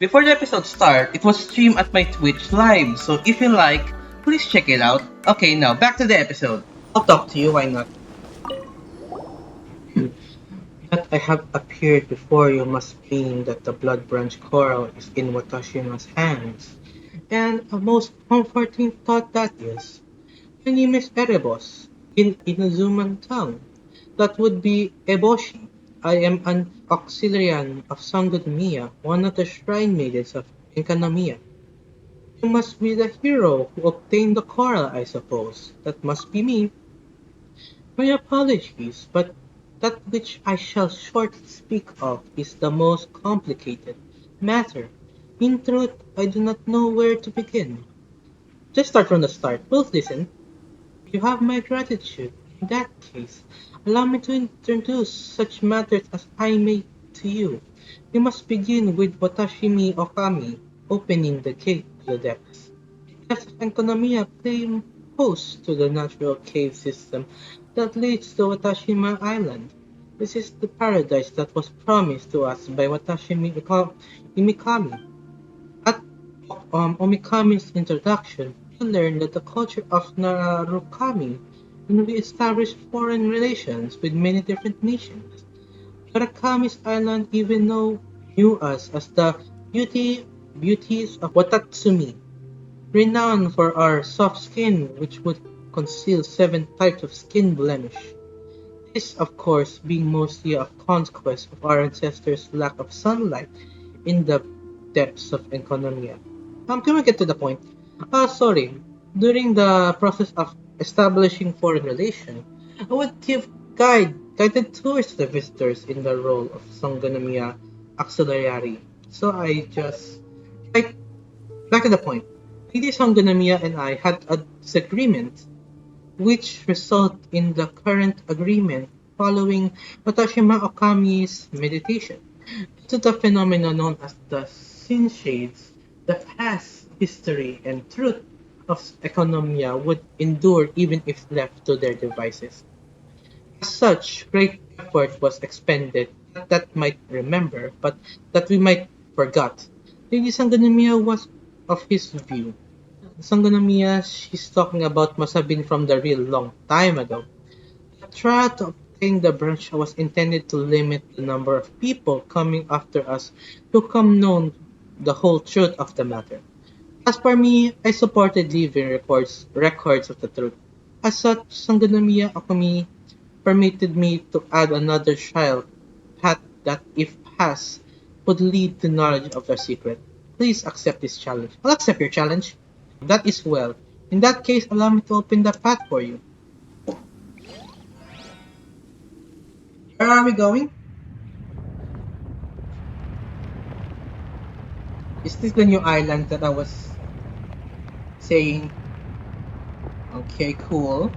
Before the episode start, it was streamed at my Twitch live, so if you like, please check it out. Okay, now back to the episode. I'll talk to you, why not? That I have appeared before you must mean that the blood branch coral is in Watashima's hands. And a most comforting thought that is. My name is Erebos, in Inazuman tongue. That would be Eboshi. I am an auxiliary of Sangonomiya, one of the shrine maidens of Enkanomiya. You must be the hero who obtained the coral, I suppose. That must be me. My apologies, but that which I shall shortly speak of is the most complicated matter. In truth, I do not know where to begin. Just start from the start. Both listen. You have my gratitude. In that case, allow me to introduce such matters as I may to you. We must begin with Watashimi Okami opening the gate to the depths. As Enkanomiya claim host to the natural cave system that leads to Watashima Island. This is the paradise that was promised to us by Watashimi Imikami. At Omikami's introduction, we learned that the culture of Narukami and we established foreign relations with many different nations. Murakami's island even knew us as the beauties of Watatsumi, renowned for our soft skin which would conceal 7 types of skin blemish. This, of course, being mostly a consequence of our ancestors' lack of sunlight in the depths of Enkanomiya. Can we get to the point? Sorry. During the process of establishing foreign relation, I would give guided tours to the visitors in the role of Sangonomiya auxiliary. So I just like back to the point. Lady Sangonomiya and I had a disagreement which resulted in the current agreement following Watashima Okami's meditation. To the phenomenon known as the sin shades, the past history and truth of Economia would endure even if left to their devices. As such, great effort was expended, not that might remember, but that we might forgot. Lady Sangonomiya was of his view. Sangonomiya she's talking about must have been from the real long time ago. The trial to obtain the branch was intended to limit the number of people coming after us to come known the whole truth of the matter. As for me, I supported leaving records of the truth. As such, Sangonomiya Okami permitted me to add another trial path that, if passed, would lead to knowledge of the secret. Please accept this challenge. I'll accept your challenge. That is well. In that case, allow me to open the path for you. Where are we going? Is this the new island that I was saying? Okay, cool.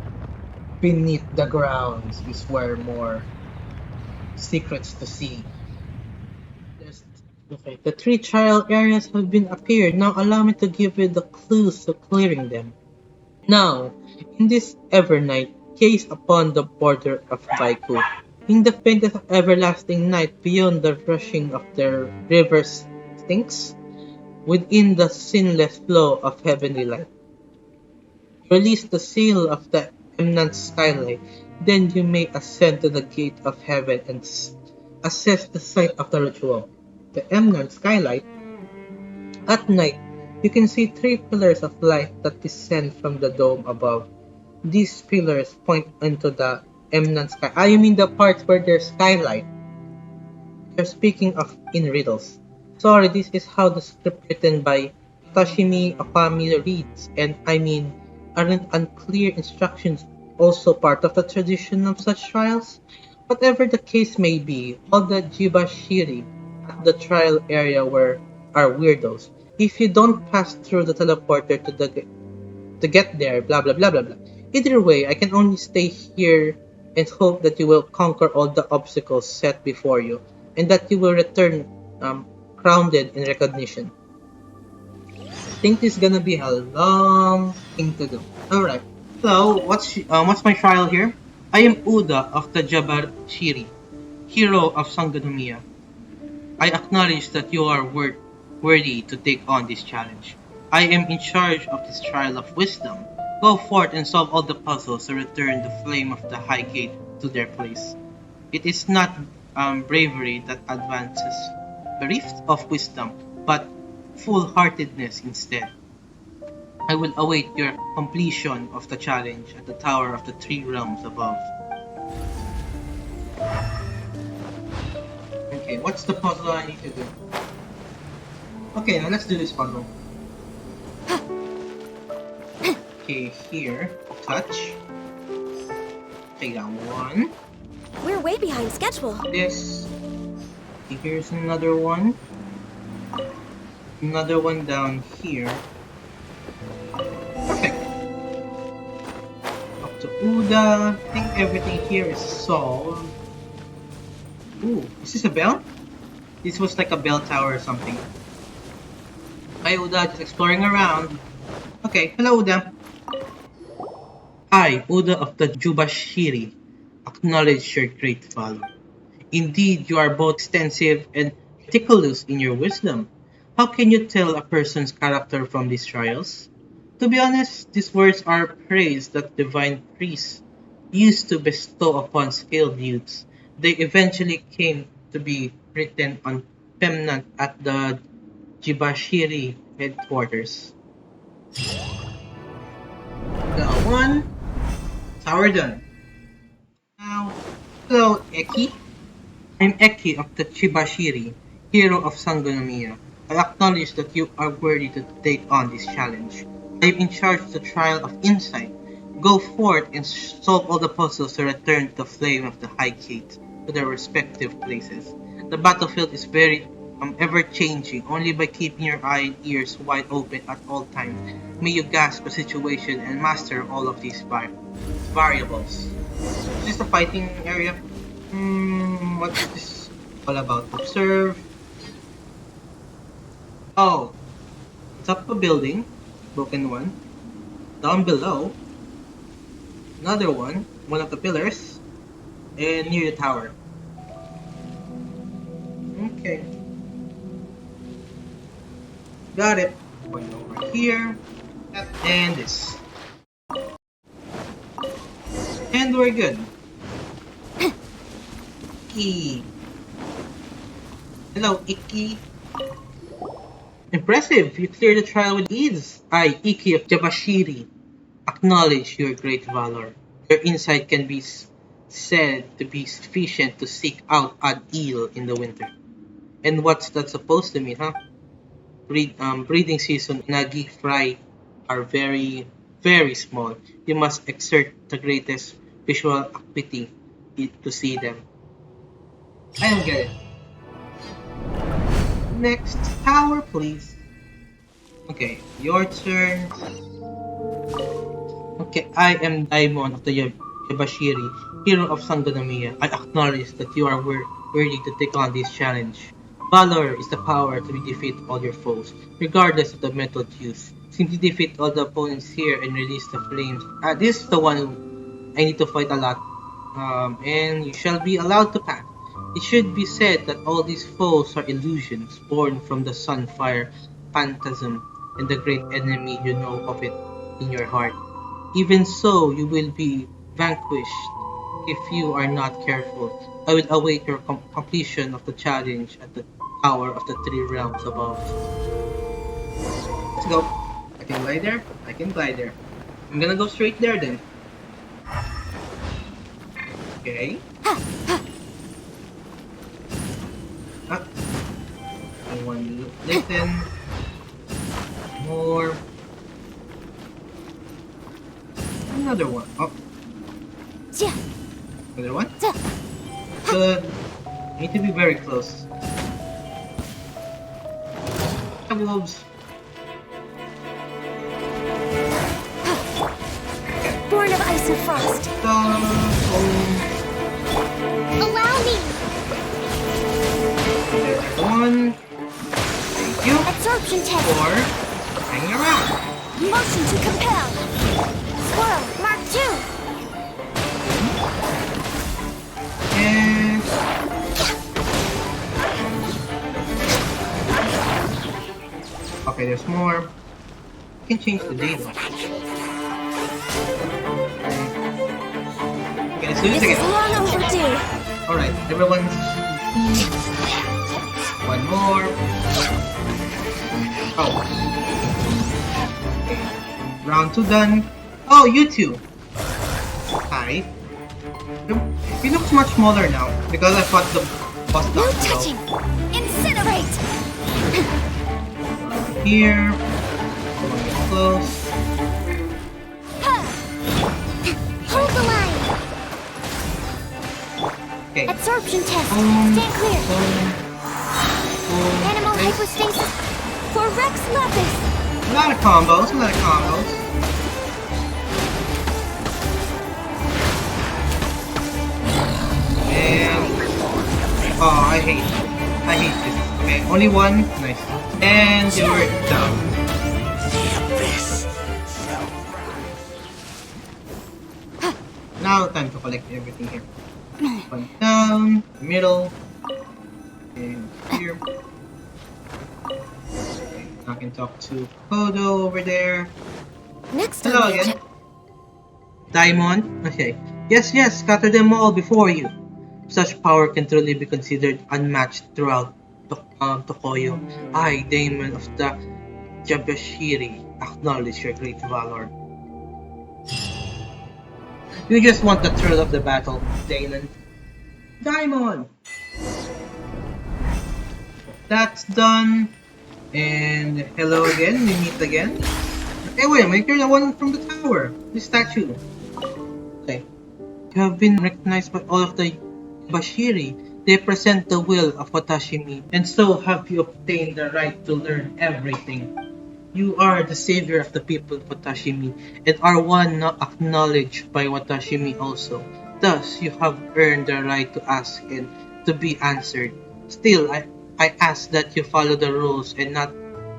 Beneath the grounds is where more secrets to see. There's, okay, the 3 trial areas have been appeared. Now allow me to give you the clues to clearing them. Now, in this Evernight, gaze upon the border of Baiku. In the faintest of everlasting night, beyond the rushing of the river's stinks, within the sinless flow of heavenly light. Release the seal of the eminent skylight, then you may ascend to the gate of heaven and assess the site of the ritual. The eminent skylight. At night, you can see 3 pillars of light that descend from the dome above. These pillars point into the eminent sky. You mean the parts where there's skylight? You're speaking of in riddles. Sorry, this is how the script written by Tashimi Okami reads, and I mean, aren't unclear instructions also part of the tradition of such trials? Whatever the case may be, all the Jibashiri at the trial area are weirdos. If you don't pass through the teleporter to get there, blah blah blah blah blah. Either way, I can only stay here and hope that you will conquer all the obstacles set before you, and that you will return grounded in recognition. I think this is gonna be a long thing to do. Alright. So, what's my trial here? I am Uda of the Jabarshiri, hero of Sangonomiya. I acknowledge that you are worth worthy to take on this challenge. I am in charge of this trial of wisdom. Go forth and solve all the puzzles to return the flame of the High Gate to their place. It is not bravery that advances the rift of wisdom, but foolhardiness instead. I will await your completion of the challenge at the Tower of the Three Realms above. Okay, what's the puzzle I need to do? Okay, now let's do this puzzle. Okay, here, touch. Take down one. We're way behind schedule. This. Okay, here's another one. Another one down here. Perfect. Up to Uda. I think everything here is solved. Ooh, is this a bell? This was like a bell tower or something. Hi Uda, just exploring around. Okay, hello Uda. I, Uda of the Jubashiri, acknowledge your great valor. Indeed, you are both extensive and meticulous in your wisdom. How can you tell a person's character from these trials? To be honest, these words are praise that divine priests used to bestow upon skilled youths. They eventually came to be written on pennant at the Jibashiri headquarters. Got one. Tower done. Now, hello, Eki. I'm Eki of the Chibashiri, hero of Sangonomiya. I acknowledge that you are worthy to take on this challenge. I am in charge of the trial of insight. Go forth and solve all the puzzles to return the flame of the High Gate to their respective places. The battlefield is very ever-changing. Only by keeping your eye and ears wide open at all times may you grasp the situation and master all of these variables. Is this the fighting area? What is this all about? Observe. Oh, top of a building, broken one. Down below, another one of the pillars, and near the tower. Okay. Got it. Going over here, and this. And we're good. Iki. Hello, Iki. Impressive! You cleared the trial with ease. I, Iki of Jabashiri, acknowledge your great valor. Your insight can be said to be sufficient to seek out an eel in the winter. And what's that supposed to mean, huh? Breeding season Nagi fry are very, very small. You must exert the greatest visual acuity to see them. I don't get it. Next tower, please. Okay, your turn. Okay, I am Daimon of the Yabashiri, hero of Sangonomiya. I acknowledge that you are worthy to take on this challenge. Valor is the power to defeat all your foes, regardless of the method used. Simply defeat all the opponents here and release the flames. This is the one I need to fight a lot. And you shall be allowed to pass. It should be said that all these foes are illusions born from the sunfire phantasm and the great enemy you know of it in your heart. Even so, you will be vanquished if you are not careful. I will await your completion of the challenge at the Tower of the Three Realms above. Let's go. I can glide there. I can glide there. I'm gonna go straight there then. Okay. Up. And one listen. More. Another one. Oh. Another one. Good. Need to be very close. Wolves. Born of ice and frost. Allow me. There's one. Thank you. Absorption test. Or hang around. Motion to compel. Swirl. Mark 2. And Okay, there's more. You can change the date. Okay, let's do this This is again. long overdue. Alright, everyone's one more. Oh, okay. Round two done. Oh, you two. Hi. He looks much smaller now because I fought the boss No down below. touching. Incinerate. Here. Close. Hold the line. Okay. Absorption test. Boom. Stand clear. Boom. Boom. Animal Nice. hypostasis. For Rex Lapis. A lot of combos. A lot of combos. And oh, I hate this. Okay, only one. Nice. And you're down. Now time to collect everything here. One down, middle, and here. Okay, I can talk to Kodo over there. Next Hello on the again. Diamond? Okay. Yes, yes, scatter them all before you. Such power can truly be considered unmatched throughout Tokoyo. I, Daemon of the Jabashiri, acknowledge your great valor. You just want the thrill of the battle, Daemon. Diamond! That's done. And hello again, we meet again. Hey, wait a minute, you're the one from the tower. The statue. Okay. You have been recognized by all of the Bashiri. They present the will of Watashimi, and so have you obtained the right to learn everything. You are the savior of the people of Watashimi, and are one not acknowledged by Watashimi also. Thus, you have earned the right to ask and to be answered. Still, I ask that you follow the rules and not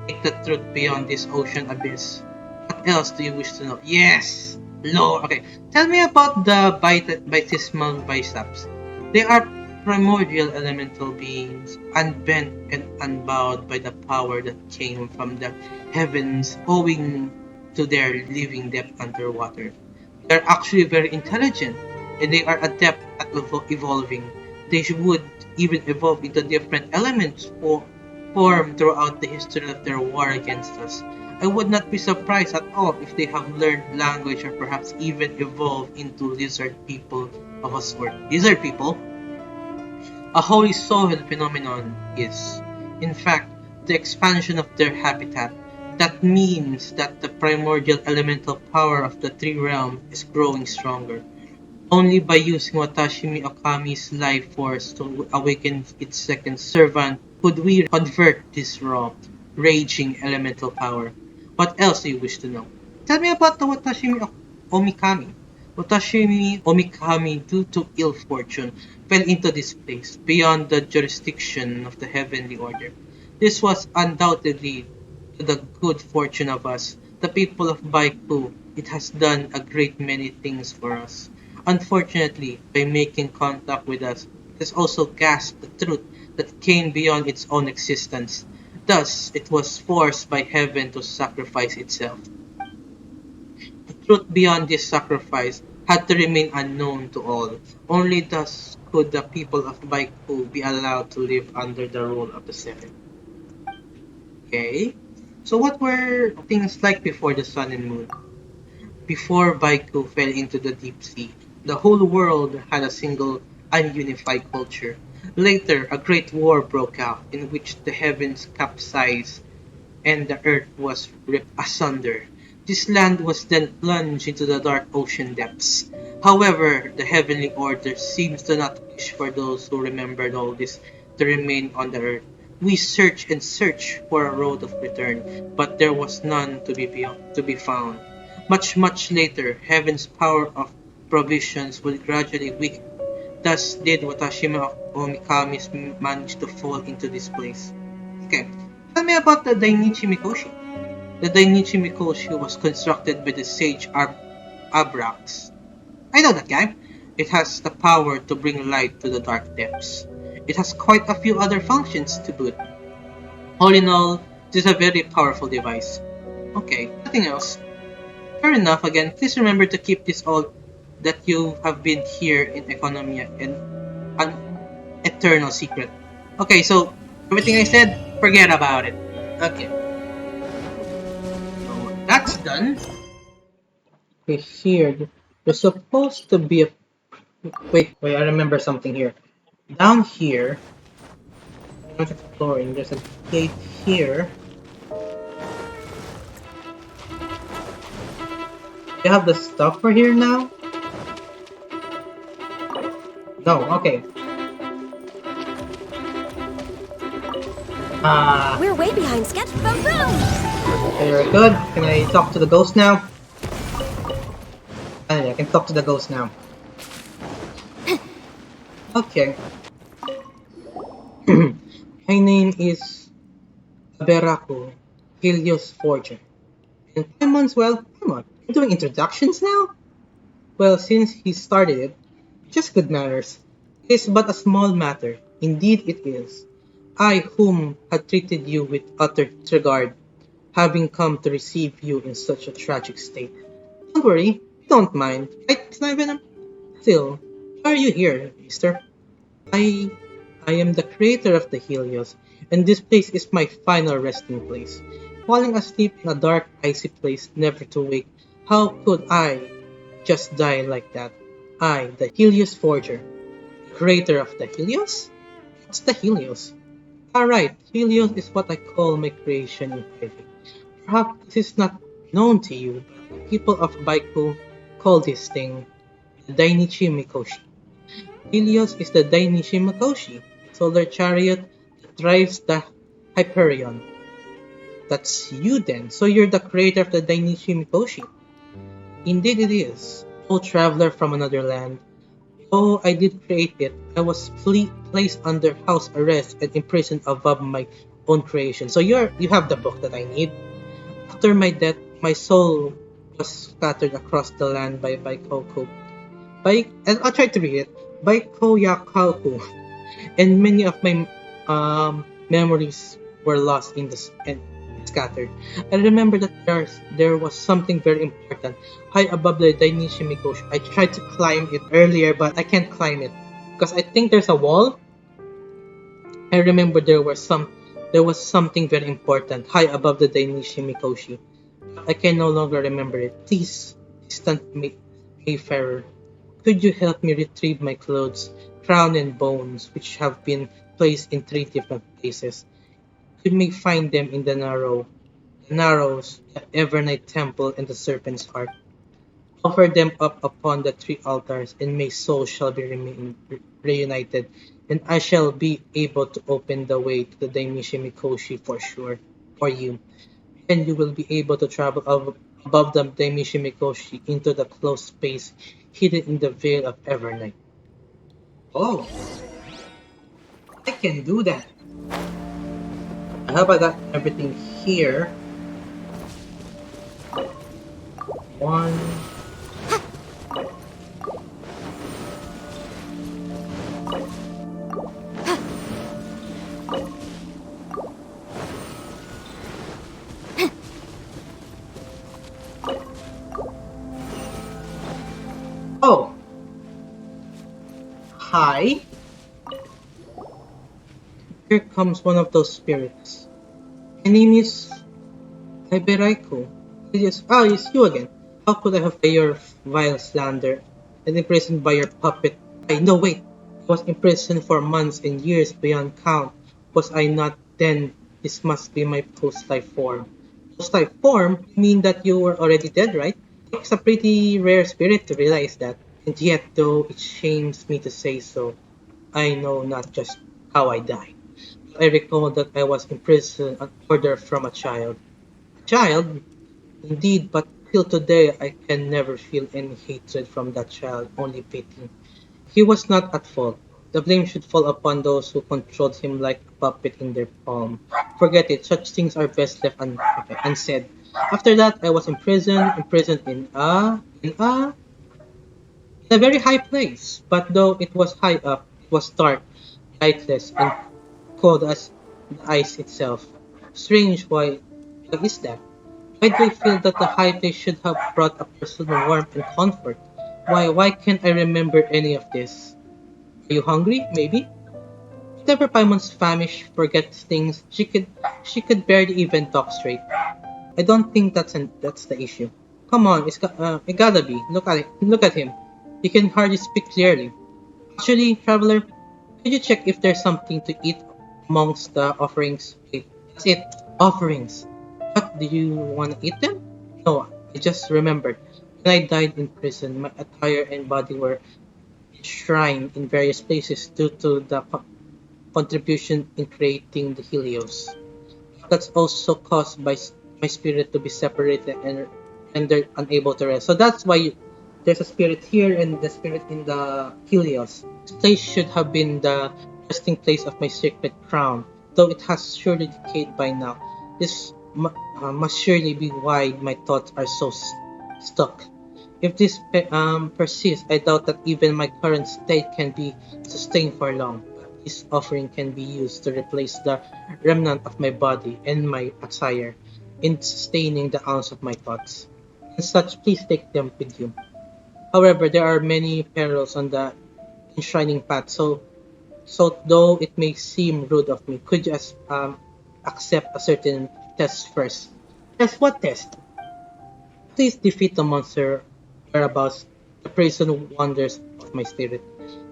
take the truth beyond this ocean abyss. What else do you wish to know? Yes! Lord, okay. Tell me about the baptismal biceps. They are primordial elemental beings, unbent and unbowed by the power that came from the heavens owing to their living depth underwater. They are actually very intelligent, and they are adept at evolving. They would even evolve into different elements formed throughout the history of their war against us. I would not be surprised at all if they have learned language or perhaps even evolved into lizard people of a sort. Lizard people? A wholly soil phenomenon is, in fact, the expansion of their habitat. That means that the primordial elemental power of the three realms is growing stronger. Only by using Watashimi Okami's life force to awaken its second servant could we convert this raw, raging elemental power. What else do you wish to know? Tell me about the Omikami. Watashimi Omikami, due to ill fortune, fell into this place, beyond the jurisdiction of the Heavenly Order. This was undoubtedly to the good fortune of us, the people of Baiku. It has done a great many things for us. Unfortunately, by making contact with us, it has also gasped the truth that came beyond its own existence. Thus, it was forced by heaven to sacrifice itself. The truth beyond this sacrifice had to remain unknown to all. Only thus could the people of Baiku be allowed to live under the rule of the Seven. Okay? So what were things like before the sun and moon? Before Baiku fell into the deep sea, the whole world had a single ununified culture. Later, a great war broke out in which the heavens capsized and the earth was ripped asunder. This land was then plunged into the dark ocean depths. However, the heavenly order seems to not wish for those who remembered all this to remain on the earth. We searched and searched for a road of return, but there was none to be found. Much later, heaven's power of provisions will gradually weaken. Thus did Watashima Omikami's manage to fall into this place. Okay, tell me about the Dainichi Mikoshi. The Dainichi Mikoshi was constructed by the sage Abrax. I know that guy. It has the power to bring light to the dark depths. It has quite a few other functions to boot. All in all, This is a very powerful device. Okay, nothing else. Fair enough. Again, please remember to keep this all that you have been here in Economia and an eternal secret. Okay, so everything I said, forget about it. Okay, so that's done. Okay, here, there's supposed to be a. Wait, I remember something here. Down here, I'm not exploring, there's a gate here. You have the stuff for here now? No, okay. Ah, We're way behind schedule. Boom! very good. Can I talk to the ghost now? I can talk to the ghost now. Okay. My name is Aberaku Helios Forger. And Paimon's, well, come on. You're doing introductions now? Well, since he started it, just good manners. It is but a small matter. Indeed it is. I, whom had treated you with utter disregard, having come to receive you in such a tragic state. Don't worry, we don't mind, right, Snivenom? Still, why are you here, mister? I I am the creator of the Helios, and this place is my final resting place. Falling asleep in a dark, icy place, never to wake, how could I just die like that? I, the Helios Forger, creator of the Helios? What's the Helios? Alright, Helios is what I call my creation in private. Perhaps this is not known to you, but the people of Baiku call this thing the Dainichi Mikoshi. Helios is the Dainichi Mikoshi, the solar chariot that drives the Hyperion. That's you then, so you're the creator of the Dainichi Mikoshi. Indeed it is. O traveler from another land, though I did create it, I was placed under house arrest and imprisoned above my own creation. So you have the book that I need. After my death, my soul was scattered across the land by Koku. And I'll try to read it. By Koyaku. And many of my memories were lost in this and scattered. I remember that there was something very important high above the Dainichi Mikoshi. I tried to climb it earlier, but I can't climb it because I think there's a wall. I remember there was something very important high above the Dainichi Mikoshi. I can no longer remember it. Please, distant Mayfarer, could you help me retrieve my clothes, crown and bones, which have been placed in three different places? Could me find them in the Narrows, the Evernight Temple, and the Serpent's Heart. Offer them up upon the three altars, and my soul shall be reunited, and I shall be able to open the way to the Daimishi Mikoshi for sure, for you. Then you will be able to travel above the Daimishi Mikoshi into the closed space hidden in the veil of Evernight. Oh, I can do that. I hope I got everything here. One. Oh, hi. Here comes one of those spirits. My name is Iberaiko. It's you again. How could I have your vile slander and imprisoned by your puppet? No, wait. I was imprisoned for months and years beyond count. Was I not then? This must be my post-life form. Post-life form? You mean that you were already dead, right? It's a pretty rare spirit to realize that. And yet, though it shames me to say so, I know not just how I died. I recall that I was imprisoned on order from a child. Child? Indeed, but till today I can never feel any hatred from that child, only pity. He was not at fault. The blame should fall upon those who controlled him like a puppet in their palm. Forget it, such things are best left unsaid. After that, I was imprisoned in a very high place. But though it was high up, it was dark, lightless, and cold as the ice itself. Strange, why is that? Why do I feel that the high place should have brought a personal warmth and comfort? Why can't I remember any of this? Are you hungry? Maybe? Whenever Paimon's famished forgets things, she could barely even talk straight. I don't think that's the issue. Come on, it gotta be. Look at him. He can hardly speak clearly. Actually, traveler, could you check if there's something to eat amongst the offerings? Wait, that's it. Offerings. What, do you want to eat them? No, I just remembered. When I died in prison, my attire and body were enshrined in various places due to the contribution in creating the Helios. That's also caused by my spirit to be separated and rendered unable to rest. So that's why there's a spirit here and the spirit in the Helios. This place should have been the resting place of my sacred crown, though it has surely decayed by now. This must surely be why my thoughts are so stuck. If this persists, I doubt that even my current state can be sustained for long. But this offering can be used to replace the remnant of my body and my attire in sustaining the ounce of my thoughts. And such, please take them with you. However, there are many perils on the enshrining path, so though it may seem rude of me, could you accept a certain test first? Test what test? Please defeat the monster whereabouts, the prison wonders of my spirit.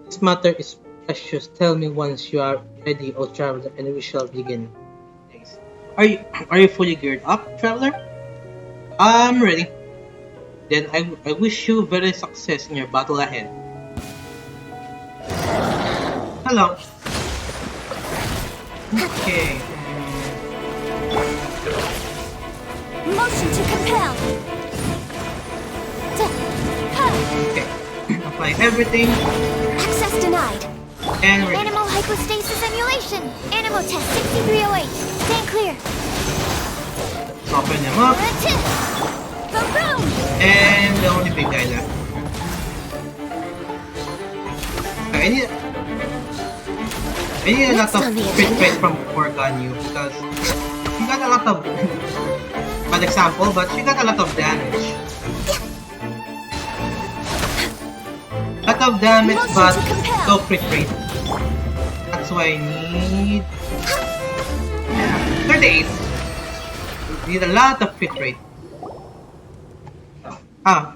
This matter is precious. Tell me once you are ready, O traveler, and we shall begin. Thanks. Are you fully geared up, traveler? I'm ready. Then I wish you very success in your battle ahead. Hello. Okay. Motion to compel. Okay. Apply everything Access denied. and ready. Animal hypostasis emulation. Animal test 6308. Stand clear. Open them up. Boom! And the only big guy left. Okay, I need a lot Next of on the crit agenda. rate from Organyu because she got a lot of bad example, but she got a lot of damage. Lot of damage, Motion but to compel. no crit rate. That's why I need 38. Need a lot of crit rate.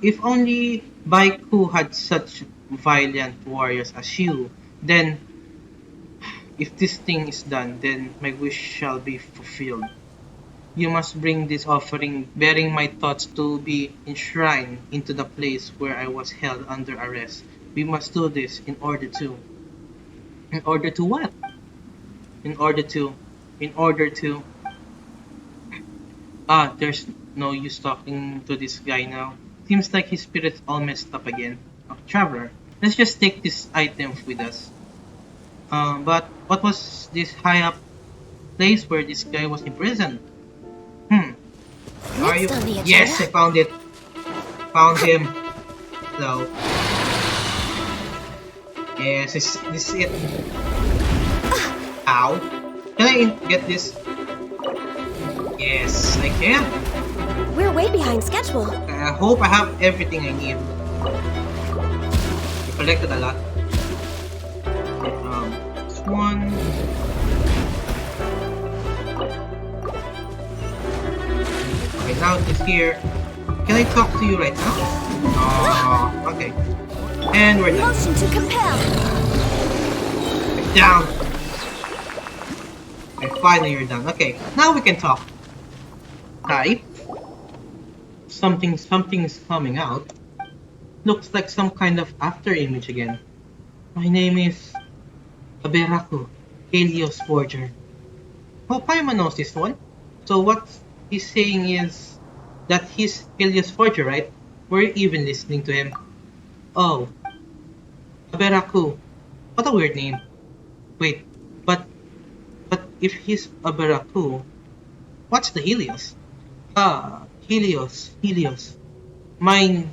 If only Baiku had such valiant warriors as you, then if this thing is done, then my wish shall be fulfilled. You must bring this offering, bearing my thoughts to be enshrined into the place where I was held under arrest. We must do this in order to what? In order to, in order to, there's no use talking to this guy now. Seems like his spirit's all messed up again. Traveler, let's just take this item with us. But what was this high up place where this guy was imprisoned? Hmm. Are you? Next on the agenda. Yes, I found it. Found him. Hello. Yes, this is it. Ow. Can I get this? Yes, I can. We're way behind schedule. I hope I have everything I need. I collected a lot. This one. Okay, now this here. Can I talk to you right now? Oh, okay. And we're done. Motion to compel. Down. Okay, finally you're done. Okay, now we can talk. Type. Something's coming out. Looks like some kind of after image again. My name is Aberaku, Helios Forger. Oh, Paimon knows this one. So what he's saying is that he's Helios Forger, right? We're even listening to him. Oh, Aberaku. What a weird name. Wait, but if he's Aberaku, what's the Helios? Helios. Mine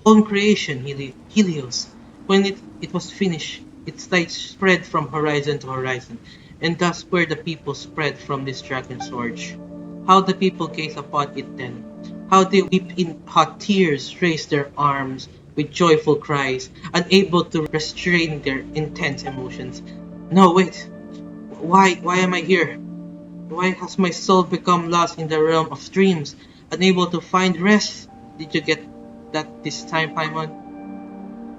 own creation, Helios. When it was finished, its light spread from horizon to horizon, and thus where the people spread from this dragon's orge. How the people gaze upon it then. How they weep in hot tears, raise their arms with joyful cries, unable to restrain their intense emotions. No, wait. Why am I here? Why has my soul become lost in the realm of dreams, unable to find rest? Did you get that this time, Paimon?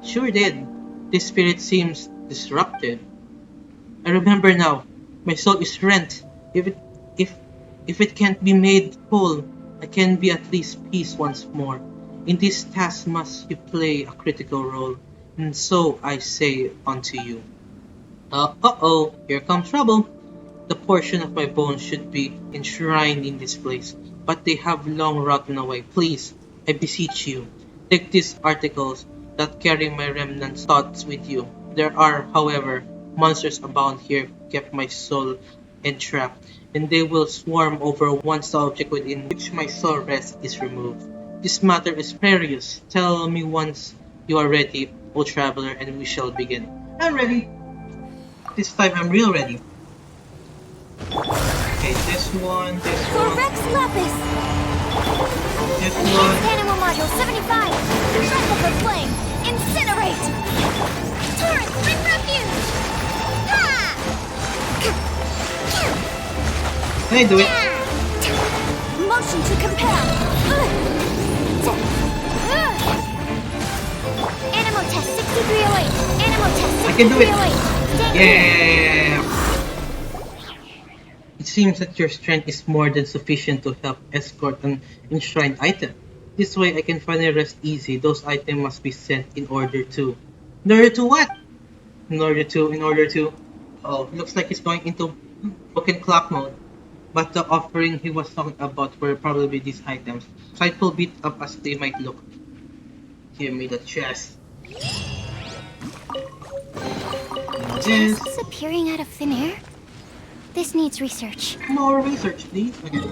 Sure did. This spirit seems disrupted. I remember now. My soul is rent. If it if if it can't be made whole, I can be at least peace once more. In this task must you play a critical role, and so I say unto you. Uh-oh, here comes trouble. The portion of my bones should be enshrined in this place, but they have long rotten away. Please, I beseech you, take these articles that carry my remnant thoughts with you. There are, however, monsters abound here kept my soul entrapped, and they will swarm over once the object within which my soul rests is removed. This matter is perilous. Tell me once you are ready, O traveler, and we shall begin. I'm ready. This time I'm real ready. Okay, this For one, Rex Lapis! this Enhanced one. Animal Module 75! Trample for Flame! Incinerate! Torrent, bring refuge! Ha! Can I do it? Motion to compel! Animal Test 6308! Animal Test I can do it. 6308! Stand clear! Yeah! It seems that your strength is more than sufficient to help escort an enshrined item. This way I can finally rest easy. Those items must be sent in order to. In order to what? In order to. Oh, looks like he's going into broken clock mode. But the offering he was talking about were probably these items. Frightful beat up as they might look. Give me the chest. This. Chests appearing out of thin air? This needs research. More research, please. Okay.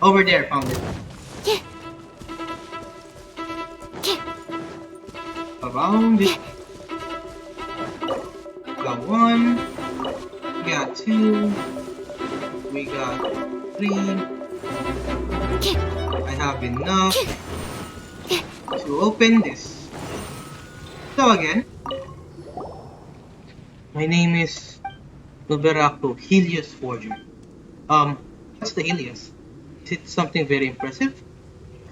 Over there, found it. Yeah. Yeah. Around it. Got one. We got two. We got three. I have enough to open this. So again, my name is Noberaku Helios Forger. What's the Helios? Is it something very impressive?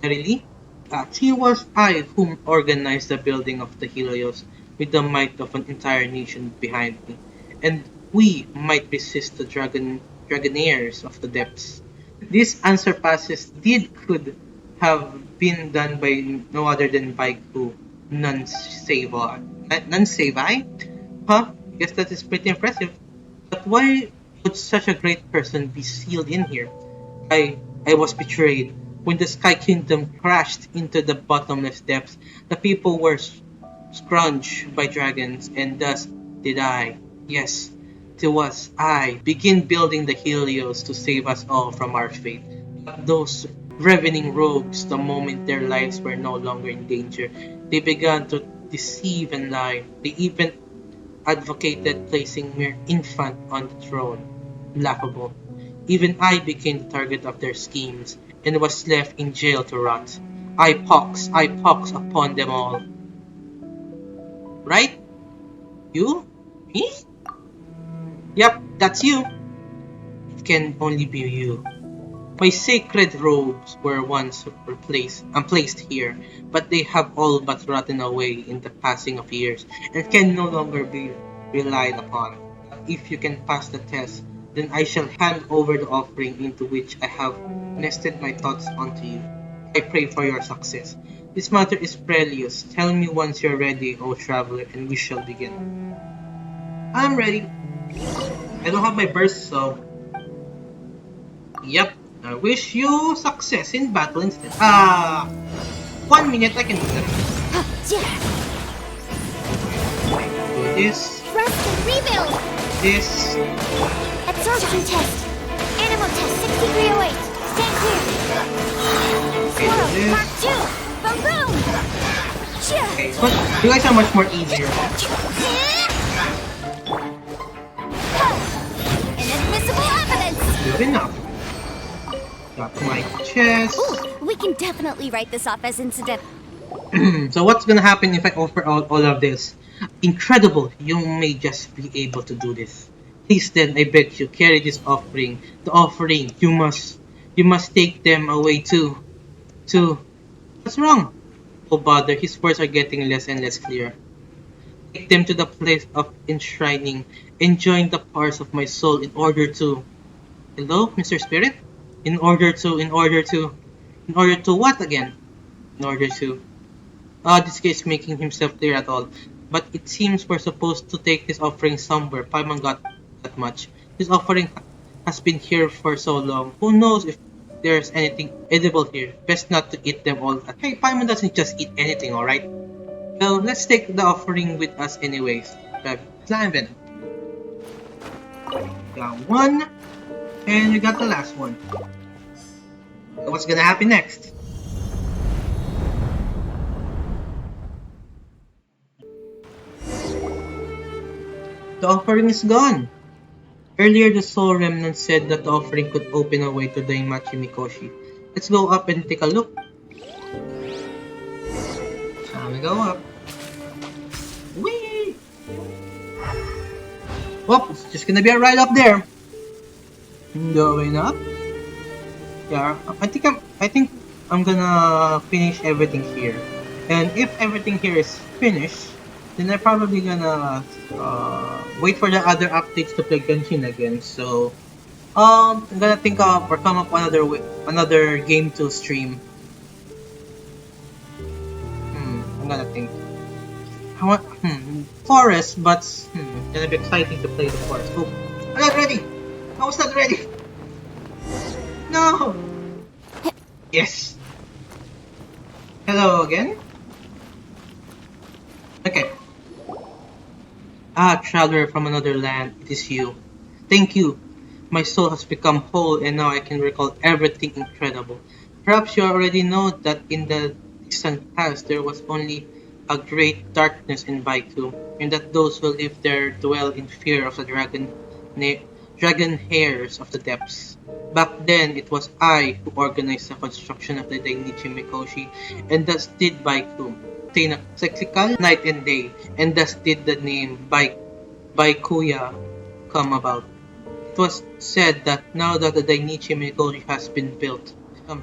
Really? It was I whom organized the building of the Helios with the might of an entire nation behind me, and we might resist the dragonaires of the depths. This unsurpasses deed could have been done by no other than Baiku, none save I. None save I? Huh? Guess that is pretty impressive. But why would such a great person be sealed in here? I was betrayed. When the Sky Kingdom crashed into the bottomless depths, the people were scrounged by dragons, and thus did I. Yes, it was I. Begin building the Helios to save us all from our fate. But those ravening rogues, the moment their lives were no longer in danger, they began to deceive and lie. They even advocated placing mere infant on the throne. Laughable. Even I became the target of their schemes, and was left in jail to rot. I pox upon them all. Right? You? Me? Yep, that's you. It can only be you. My sacred robes were once placed here, but they have all but rotten away in the passing of years, and can no longer be relied upon. If you can pass the test, then I shall hand over the offering into which I have nested my thoughts unto you. I pray for your success. This matter is perilous. Tell me once you're ready, O traveler, and we shall begin. I'm ready. I don't have my burst, so... Yep. I wish you success in battle instead. 1 minute, I can do that. Do this. Rest and rebuild! This. Absorption test! Animal test 6308! Stand clear! Okay, Swirl, do this. Mark 2! Boom boom! Okay, but you guys are much more easier. Good enough. Got my chest. Ooh, we can definitely write this off as incidental. So what's gonna happen if I offer all of this? Incredible! You may just be able to do this. Please then, I beg you, carry this offering. The offering, you must take them away to, what's wrong? Oh bother, his words are getting less and less clear. Take them to the place of enshrining, enjoying the parts of my soul in order to, hello, Mr. Spirit? In order to what again? In order to, this guy is making himself clear at all. But it seems we're supposed to take this offering somewhere. Paimon got that much. This offering has been here for so long. Who knows if there's anything edible here? Best not to eat them all. Hey, Paimon doesn't just eat anything, alright? Well, let's take the offering with us anyways. Slime Venom. Got one, and we got the last one. What's gonna happen next? The offering is gone. Earlier, the Soul Remnant said that the offering could open a way to Dainichi Mikoshi. Let's go up and take a look. Shall we go up? Whee! Well, it's just gonna be a ride up there. Going up. Yeah, I think I'm gonna finish everything here. And if everything here is finished, then I'm probably gonna wait for the other updates to play Genshin again. So I'm gonna think of or come up another game to stream. I'm gonna think. I want forest, but it's gonna be exciting to play the forest. Oh, I'm not ready. I was not ready. No. Yes. Hello again. Okay. Ah, traveler from another land, it is you. Thank you. My soul has become whole and now I can recall everything incredible. Perhaps you already know that in the distant past there was only a great darkness in Baiku, and that those who live there dwell in fear of the dragon hairs of the depths. Back then, it was I who organized the construction of the Dainichi Mikoshi, and thus did Baiku, obtain a cyclical night and day, and thus did the name Baikuya come about. It was said that now that the Dainichi Mikoshi has been built,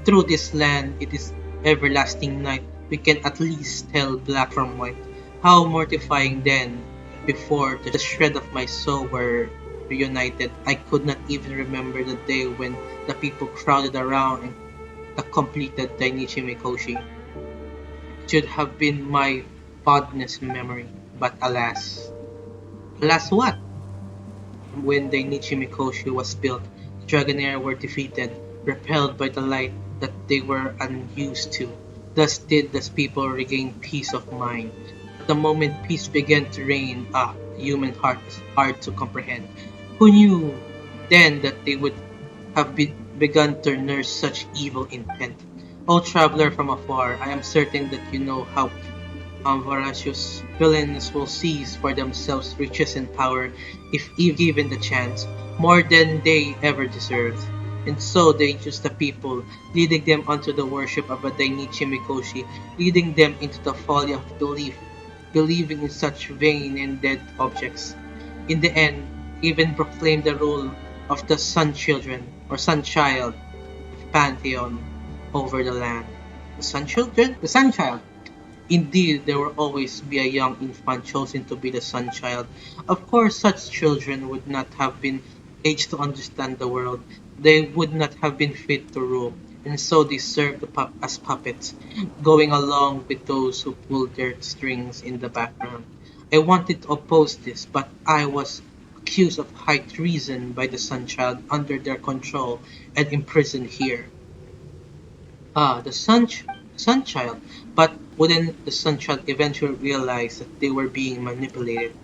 through this land it is everlasting night, we can at least tell black from white. How mortifying then, before the shred of my soul were reunited, I could not even remember the day when the people crowded around and the completed Dainichi Mikoshi. It should have been my fondest memory, but alas. Alas what? When Dainichi Mikoshi was built, the Dragonair were defeated, repelled by the light that they were unused to. Thus did the people regain peace of mind. But the moment peace began to reign, the human heart is hard to comprehend. Who knew then that they would have begun to nurse such evil intent? O traveler from afar, I am certain that you know how voracious villains will seize for themselves riches and power if given the chance, more than they ever deserved. And so they use the people, leading them unto the worship of a Dainichi Mikoshi, leading them into the folly of believing in such vain and dead objects. In the end, even proclaim the rule of the Sunchildren or Sunchild of Pantheon over the land. The Sunchildren? The Sunchild. Indeed, there will always be a young infant chosen to be the Sunchild. Of course, such children would not have been aged to understand the world. They would not have been fit to rule, and so they served as puppets, going along with those who pulled their strings in the background. I wanted to oppose this, but I was accused of high treason by the Sunchild under their control and imprisoned here. The Sunchild. But wouldn't the Sunchild eventually realize that they were being manipulated?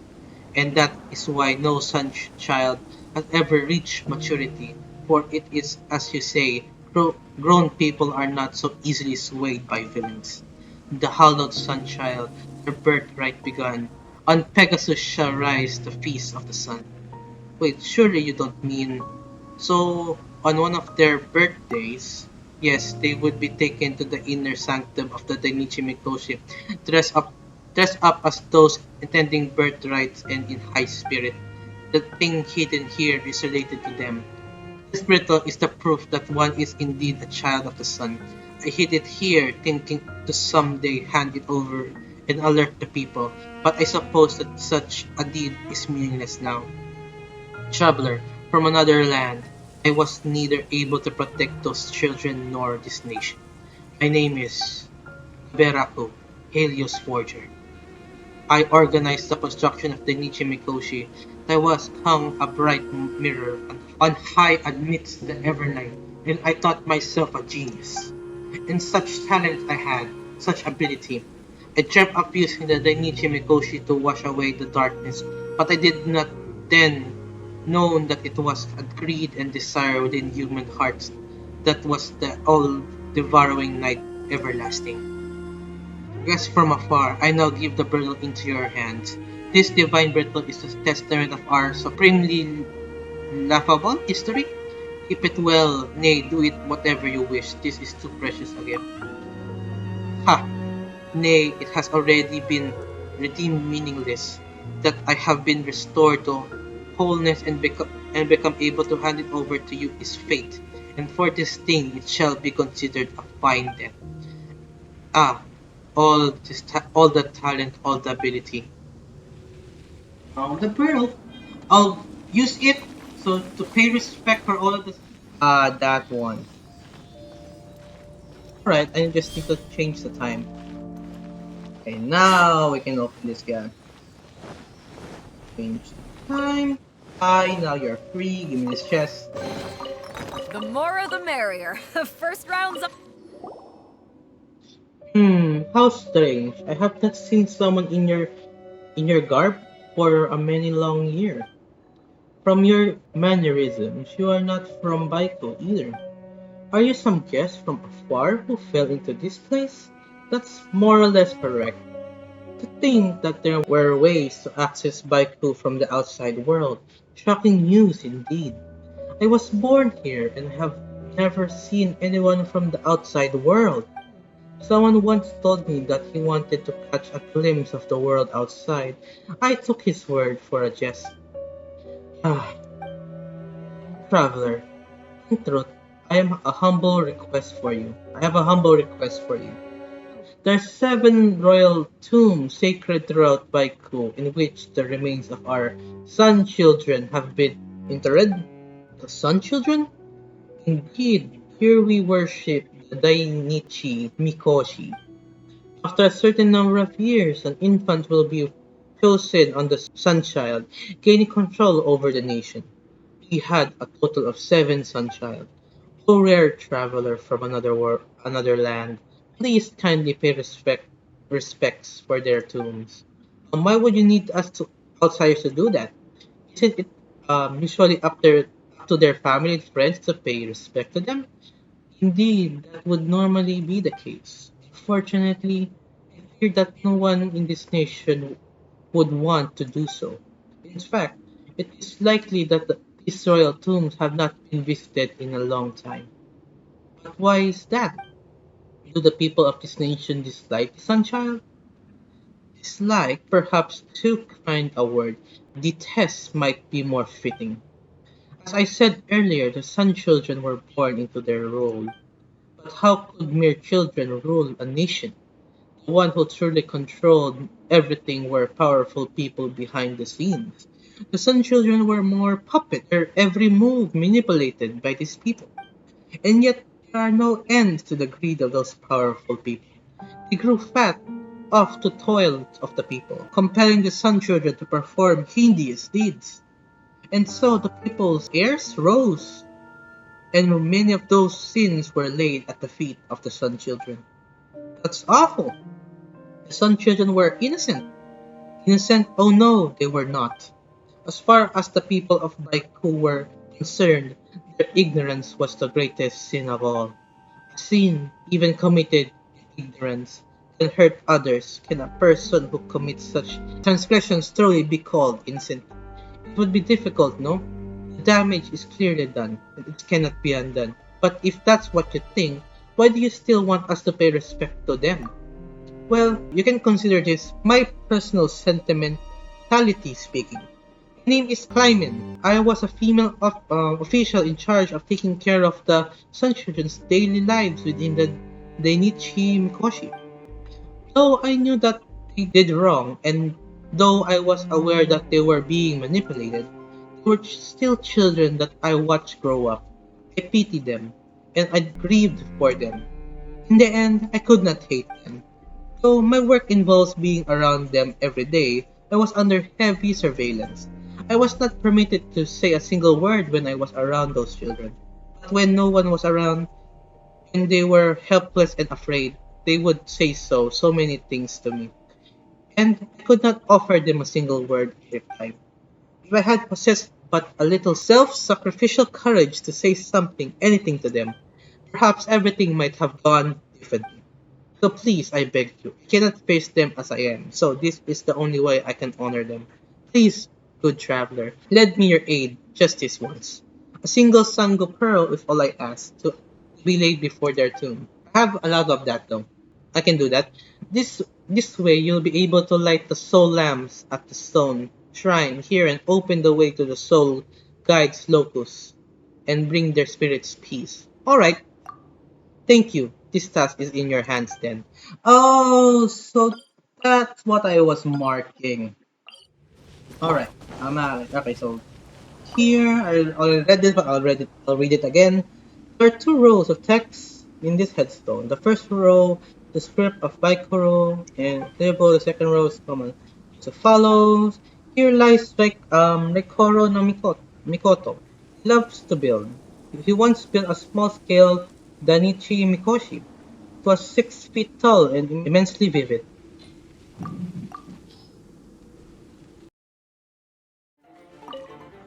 And that is why no Sunchild has ever reached maturity, for it is, as you say, grown people are not so easily swayed by feelings. The hallowed Sunchild, their birthright begun. On Pegasus shall rise the feast of the sun. Wait, surely you don't mean... So, On one of their birthdays, yes, they would be taken to the inner sanctum of the Dainichi Mikoshi, dressed up dressed up as those intending birthrights and in high spirit. The thing hidden here is related to them. This brittle is the proof that one is indeed a child of the sun. I hid it here, thinking to someday hand it over and alert the people, but I suppose that such a deed is meaningless now. Traveler from another land, I was neither able to protect those children nor this nation. My name is Beraku, Helios Forger. I organized the construction of the Nichi Mikoshi. There was hung a bright mirror on high amidst the evernight, and I thought myself a genius. And such talent I had, such ability. I dreamt of using the Dainichi Mikoshi to wash away the darkness, but I did not then know that it was a greed and desire within human hearts that was the all-devouring night everlasting. Guess from afar, I now give the bridle into your hands. This divine bridle is a testament of our supremely laughable history. Keep it well, nay, do it whatever you wish. This is too precious a gift. Ha! Nay, it has already been redeemed meaningless, that I have been restored to wholeness and become able to hand it over to you is fate, and for this thing it shall be considered a fine debt. Ah, all the talent, all the ability. Now the pearl, I'll use it so to pay respect for all of this. That one. Alright, I just need to change the time. Okay, now we can open this guy. Change the time. Hi, now you're free. Give me this chest. The more the merrier. First round's up. How strange. I have not seen someone in your garb for a many long year. From your mannerisms, you are not from Baiko either. Are you some guest from afar who fell into this place? That's more or less correct. To think that there were ways to access Baiko from the outside world. Shocking news indeed. I was born here and have never seen anyone from the outside world. Someone once told me that he wanted to catch a glimpse of the world outside. I took his word for a jest. Ah, traveler, in truth, I have a humble request for you. There are 7 royal tombs sacred throughout Baiku in which the remains of our Sunchildren have been interred. The Sunchildren? Indeed, here we worship the Dainichi Mikoshi. After a certain number of years, an infant will be chosen on the Sunchild, gaining control over the nation. We had a total of 7 Sunchild. O rare traveler from another land, please kindly pay respects for their tombs. Why would you need us to outsiders to do that? Isn't it usually up to their family and friends to pay respect to them? Indeed, that would normally be the case. Fortunately, I fear that no one in this nation would want to do so. In fact, it is likely that these royal tombs have not been visited in a long time. But why is that? Do the people of this nation dislike the Sunchild? Dislike, perhaps too kind a word. Detest might be more fitting. As I said earlier, the Sun Children were born into their role. But how could mere children rule a nation? The one who truly controlled everything were powerful people behind the scenes. The Sun Children were more puppet, their every move manipulated by these people. And yet there are no ends to the greed of those powerful people. They grew fat off the toil of the people, compelling the Sun Children to perform hideous deeds. And so the people's heirs rose, and many of those sins were laid at the feet of the Sun Children. That's awful. The Sun Children were innocent. Innocent? Oh no, they were not. As far as the people of Baiku were concerned, their ignorance was the greatest sin of all. A sin, even committed in ignorance, can hurt others. Can a person who commits such transgressions truly be called innocent? It would be difficult, no? The damage is clearly done, and it cannot be undone. But if that's what you think, why do you still want us to pay respect to them? Well, you can consider this my personal sentimentality speaking. My name is Kleiman. I was a female official in charge of taking care of the Sunchildren's daily lives within the Dainichi Mikoshi. Though I knew that they did wrong, and though I was aware that they were being manipulated, they were still children that I watched grow up. I pitied them, and I grieved for them. In the end, I could not hate them. Though my work involves being around them every day, I was under heavy surveillance. I was not permitted to say a single word when I was around those children. But when no one was around, when they were helpless and afraid, they would say so many things to me. And I could not offer them a single word in reply. If I had possessed but a little self-sacrificial courage to say something, anything to them, perhaps everything might have gone differently. So please, I beg you, I cannot face them as I am, so this is the only way I can honor them. Please, good traveler, lend me your aid just this once. A single sango pearl is all I ask to be laid before their tomb. I have a lot of that though. I can do that. This way you'll be able to light the soul lamps at the stone shrine here and open the way to the soul guides locus and bring their spirits peace. Alright, thank you. This task is in your hands then. Oh, so that's what I was marking. Alright, I'm at it. Okay, so here, I already read this, but I'll read it again. There are two rows of text in this headstone. The first row, the script of Baikoro and Table. The second row is common. As follows. Here lies Rekoro no Mikoto. He loves to build. He once built a small-scale Dainichi Mikoshi. It was 6 feet tall and immensely vivid.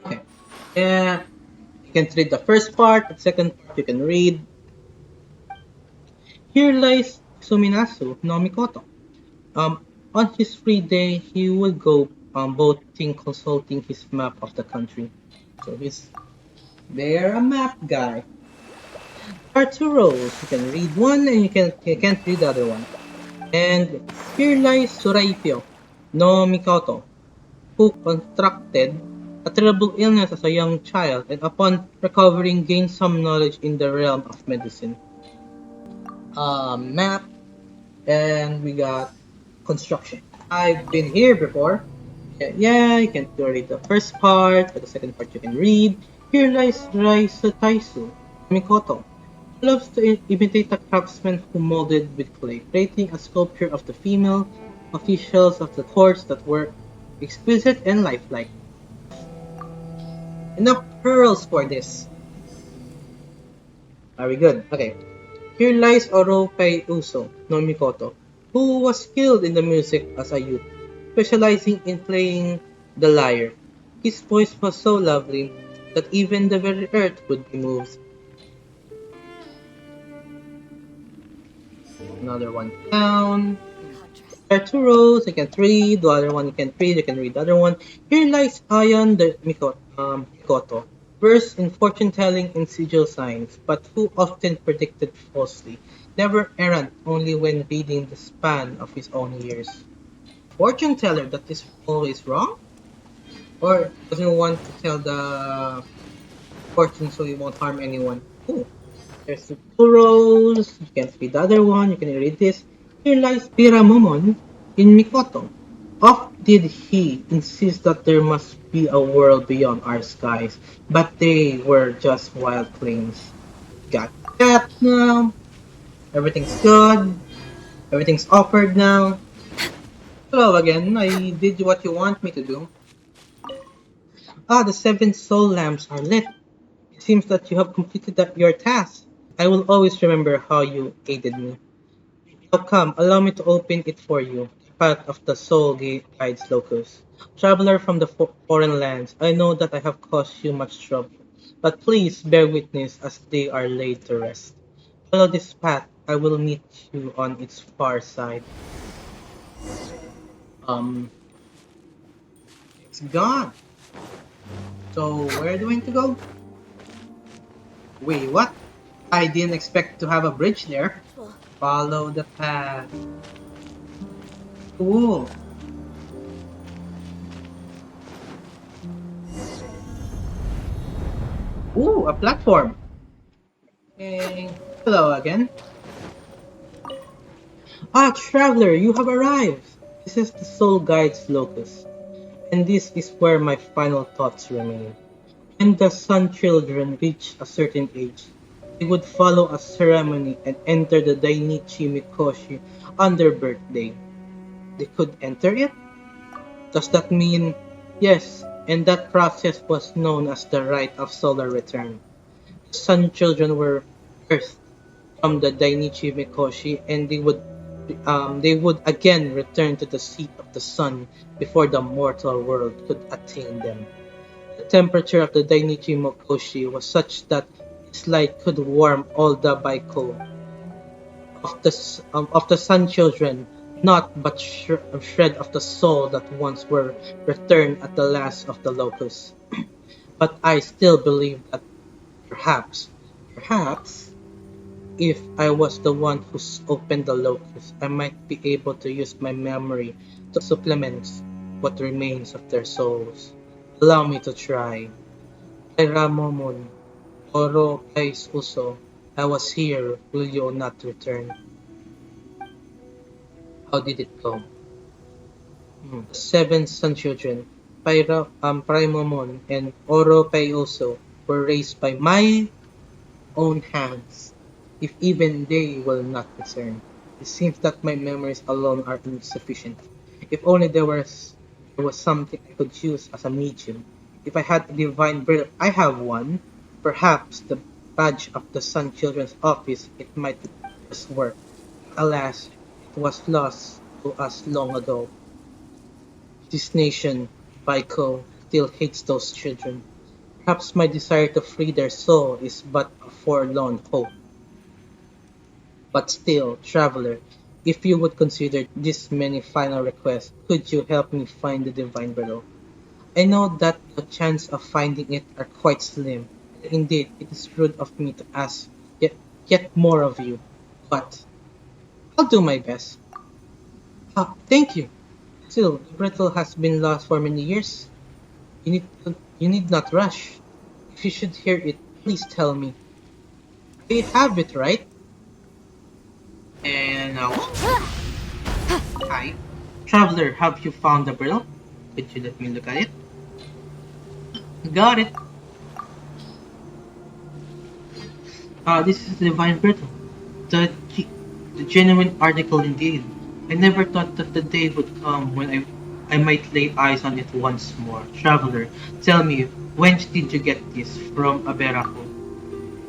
Okay. Yeah, you can read the first part, the second part you can read. Here lies Suminasu no Mikoto. On his free day, he would go boating, consulting his map of the country. So he's there, a map guy. There are two rows. You can read one and you can't read the other one. And here lies Suraipyo no Mikoto, who contracted a terrible illness as a young child and upon recovering gained some knowledge in the realm of medicine. Map, and we got construction. I've been here before. Yeah, you can read the first part, but the second part you can read. Here lies Raisu Taisu, Mikoto. He loves to imitate a craftsman who molded with clay, creating a sculpture of the female officials of the courts that were exquisite and lifelike. Enough pearls for this. Are we good? Okay. Here lies Oropei Uso no Mikoto, who was skilled in the music as a youth, specializing in playing the lyre. His voice was so lovely that even the very earth would be moved. Another one down. There are two rows, you can read, the other one you can read, you can read the other one. Here lies Ayan the Mikoto, versed in fortune-telling and sigil signs, but who often predicted falsely, never errant only when reading the span of his own years. Fortune teller that is always wrong? Or doesn't want to tell the fortune so he won't harm anyone? Ooh, there's the two rows, you can read the other one, you can read this. Here lies Piramomon in Mikoto. Oft did he insist that there must be a world beyond our skies, but they were just wild claims. Got that now. Everything's good. Everything's offered now. Hello again. I did what you want me to do. Ah, the seven soul lamps are lit. It seems that you have completed your task. I will always remember how you aided me. Now come, allow me to open it for you. The path of the soul guides locus. Traveler from the foreign lands, I know that I have caused you much trouble, but please bear witness as they are laid to rest. Follow this path, I will meet you on its far side. Um, it's gone. So, where do we need to go? Wait, what? I didn't expect to have a bridge there. Follow the path. Cool. Ooh, a platform. Hey, hello again. Ah, traveler, you have arrived. This is the Soul Guide's locus, and this is where my final thoughts remain. When the Sun Children reached a certain age, they would follow a ceremony and enter the Dainichi Mikoshi on their birthday. They could enter it? Does that mean yes? And that process was known as the rite of solar return. The Sun Children were birthed from the Dainichi Mikoshi, and they would again return to the seat of the sun before the mortal world could attain them. The temperature of the Dainichi Mikoshi was such that its light could warm all the Baiko of the Sun Children, not but a shred of the soul that once were returned at the last of the locusts. But I still believe that perhaps, if I was the one who opened the locust, I might be able to use my memory to supplement what remains of their souls. Allow me to try. Kairamomon, Oro Kais Uso, I was here, will you not return? How did it go? The seven Sunchildren, Paimon, and Oro Paioso, were raised by my own hands. If even they will not return, it seems that my memories alone are insufficient. If only there was something I could use as a medium. If I had a divine birth, I have one. Perhaps the badge of the Sun Children's office, it might just work. Alas, it was lost to us long ago. This nation, Baiko, still hates those children. Perhaps my desire to free their soul is but a forlorn hope. But still, traveler, if you would consider this many final requests, could you help me find the divine below? I know that the chance of finding it are quite slim, and indeed it is rude of me to ask yet more of you. But I'll do my best. Ah, thank you. Still, the brittle has been lost for many years. You need not rush. If you should hear it, please tell me. I have it right. And hi. Traveler, have you found the brittle? Could you let me look at it? Got it. This is the divine brittle. The genuine article indeed. I never thought that the day would come when I might lay eyes on it once more. Traveler, tell me, when did you get this? From Aberaku?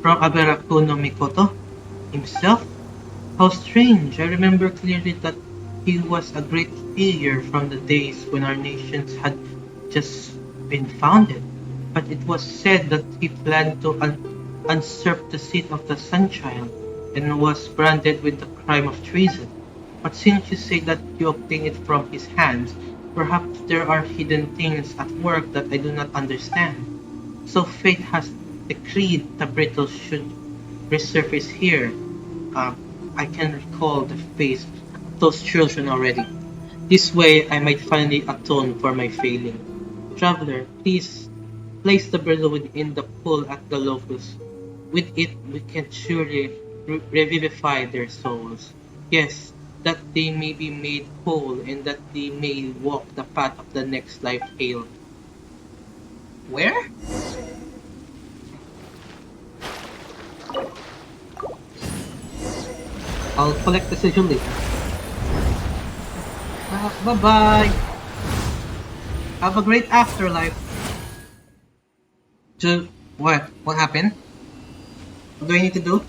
From Aberaku no Mikoto? Himself? How strange! I remember clearly that he was a great figure from the days when our nations had just been founded. But it was said that he planned to usurp the seat of the Sunchild and was branded with the crime of treason. But since you say that you obtained it from his hands, perhaps there are hidden things at work that I do not understand. So fate has decreed the brittle should resurface here. Um, I can recall the face of those children already. This way I might finally atone for my failing. Traveler, please place the brittle within the pool at the locus. With it we can surely revivify their souls. Yes, that they may be made whole and that they may walk the path of the next life hail. Where? I'll collect the sigil later. Bye-bye. Have a great afterlife. What? What happened? What do I need to do?